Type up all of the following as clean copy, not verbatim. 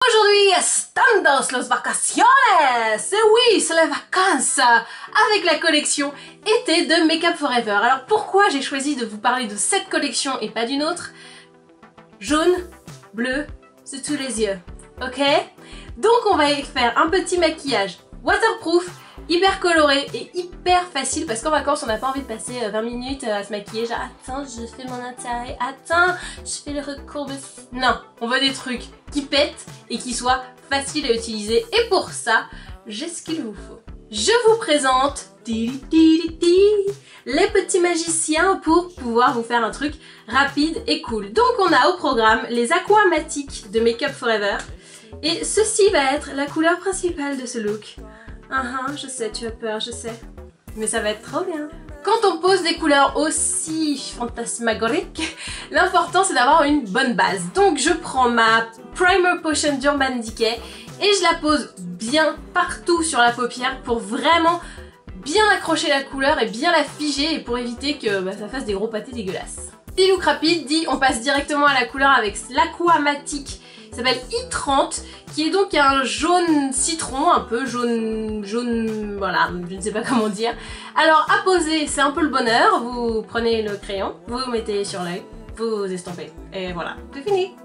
Aujourd'hui, estamos las vacaciones! Oui, c'est les vacances! Avec la collection été de Make Up For Ever. Alors pourquoi j'ai choisi de vous parler de cette collection et pas d'une autre? Jaune, bleu, c'est tous les yeux, ok? Donc on va faire un petit maquillage waterproof, hyper coloré et hyper facile parce qu'en vacances on n'a pas envie de passer 20 minutes à se maquiller, genre attends je fais mon intérêt, attends je fais le recourbe. Non, on veut des trucs qui pètent et qui soient faciles à utiliser et pour ça j'ai ce qu'il vous faut. Je vous présente les petits magiciens pour pouvoir vous faire un truc rapide et cool. Donc on a au programme les Aquamatiques de Make Up For Ever et ceci va être la couleur principale de ce look. Je sais, tu as peur, je sais. Mais ça va être trop bien. Quand on pose des couleurs aussi fantasmagoriques, l'important c'est d'avoir une bonne base. Donc je prends ma Primer Potion d'Urban Decay et je la pose bien partout sur la paupière pour vraiment bien accrocher la couleur et bien la figer et pour éviter que ça fasse des gros pâtés dégueulasses. Petit look rapide dit on passe directement à la couleur avec l'Aquamatique. Il s'appelle I30 qui est donc un jaune citron, un peu jaune, voilà, je ne sais pas comment dire. Alors à poser c'est un peu le bonheur, vous prenez le crayon, vous mettez sur l'œil, vous estampez et voilà, c'est fini.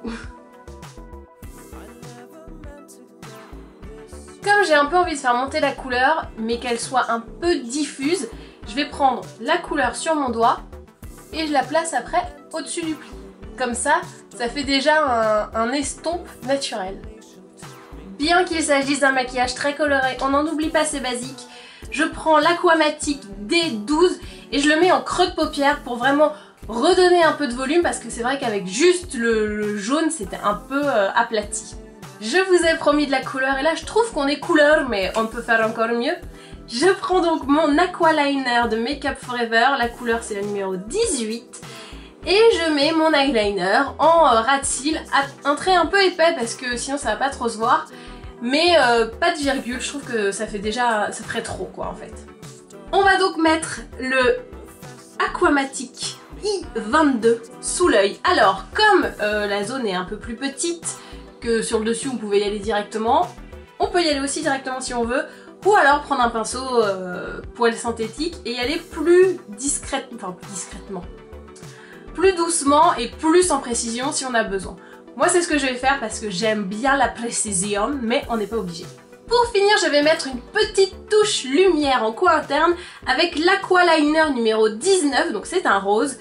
Comme j'ai un peu envie de faire monter la couleur mais qu'elle soit un peu diffuse, je vais prendre la couleur sur mon doigt et je la place après au-dessus du pli. Comme ça, ça fait déjà un estompe naturel. Bien qu'il s'agisse d'un maquillage très coloré, on n'en oublie pas, c'est basique. Je prends l'Aquamatique D12 et je le mets en creux de paupière pour vraiment redonner un peu de volume parce que c'est vrai qu'avec juste le jaune, c'était un peu aplati. Je vous ai promis de la couleur et là je trouve qu'on est couleur mais on peut faire encore mieux. Je prends donc mon Aqualiner de Make Up For Ever, la couleur c'est la numéro 18. Et je mets mon eyeliner en ras de cils, un trait un peu épais parce que sinon ça va pas trop se voir. Mais pas de virgule, je trouve que ça fait déjà, ça ferait trop quoi en fait. On va donc mettre le Aquamatique I22 sous l'œil. Alors comme la zone est un peu plus petite que sur le dessus, vous pouvez y aller directement. On peut y aller aussi directement si on veut. Ou alors prendre un pinceau poil synthétique et y aller plus discrètement. Plus doucement et plus en précision si on a besoin. Moi c'est ce que je vais faire parce que j'aime bien la précision mais on n'est pas obligé. Pour finir je vais mettre une petite touche lumière en coin interne avec l'Aqualiner numéro 19, donc c'est un rose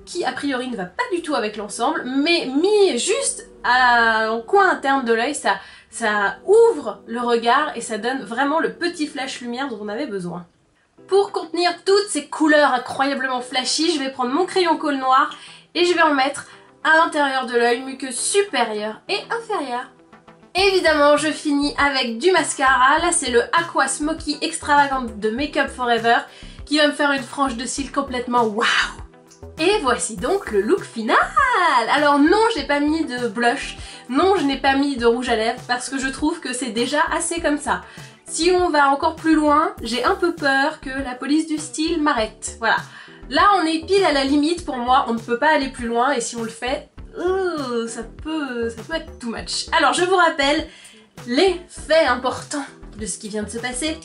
qui a priori ne va pas du tout avec l'ensemble mais mis juste en coin interne de l'œil ça ouvre le regard et ça donne vraiment le petit flash lumière dont on avait besoin. Pour contenir toutes ces couleurs incroyablement flashy, je vais prendre mon crayon colle noir et je vais en mettre à l'intérieur de l'œil, muqueuse supérieure et inférieure. Évidemment, je finis avec du mascara. Là, c'est le Aqua Smoky Extravagant de Make Up For Ever qui va me faire une frange de cils complètement waouh. Et voici donc le look final. Alors non, je n'ai pas mis de blush, non, je n'ai pas mis de rouge à lèvres parce que je trouve que c'est déjà assez comme ça. Si on va encore plus loin, j'ai un peu peur que la police du style m'arrête. Voilà. Là, on est pile à la limite pour moi. On ne peut pas aller plus loin et si on le fait, ça peut être too much. Alors, je vous rappelle les faits importants de ce qui vient de se passer.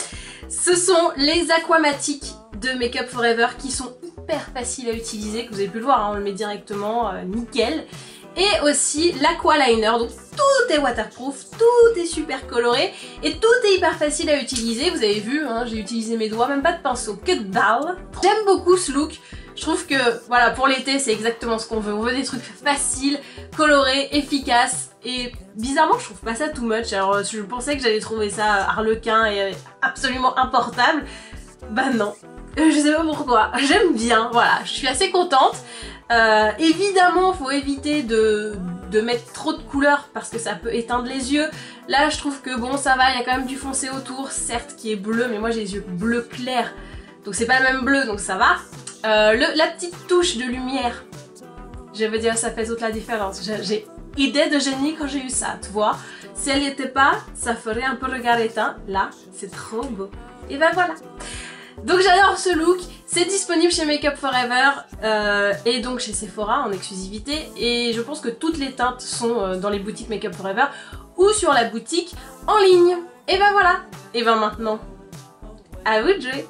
Ce sont les Aquamatiques de Make Up For Ever qui sont hyper faciles à utiliser. Que vous avez pu le voir, hein, on le met directement, nickel. Et aussi l'Aqualiner, donc tout est waterproof, tout est super coloré et tout est hyper facile à utiliser. Vous avez vu, hein, j'ai utilisé mes doigts, même pas de pinceau, que dalle. J'aime beaucoup ce look, je trouve que voilà, pour l'été c'est exactement ce qu'on veut. On veut des trucs faciles, colorés, efficaces et bizarrement je trouve pas ça too much. Alors je pensais que j'allais trouver ça harlequin et absolument importable, bah non. Je sais pas pourquoi, j'aime bien, voilà, je suis assez contente. Évidemment, faut éviter de mettre trop de couleurs parce que ça peut éteindre les yeux. Là, je trouve que bon, ça va, il y a quand même du foncé autour, certes qui est bleu, mais moi j'ai les yeux bleu clair, donc c'est pas le même bleu, donc ça va. La petite touche de lumière, je veux dire, ça fait toute la différence. J'ai idée de génie quand j'ai eu ça, tu vois. Si elle n'y était pas, ça ferait un peu regard éteint. Là, c'est trop beau. Et ben voilà. Donc j'adore ce look, c'est disponible chez Make Up For Ever et donc chez Sephora en exclusivité et je pense que toutes les teintes sont dans les boutiques Make Up For Ever ou ou sur la boutique en ligne. Et ben voilà. Et ben maintenant, à vous de jouer.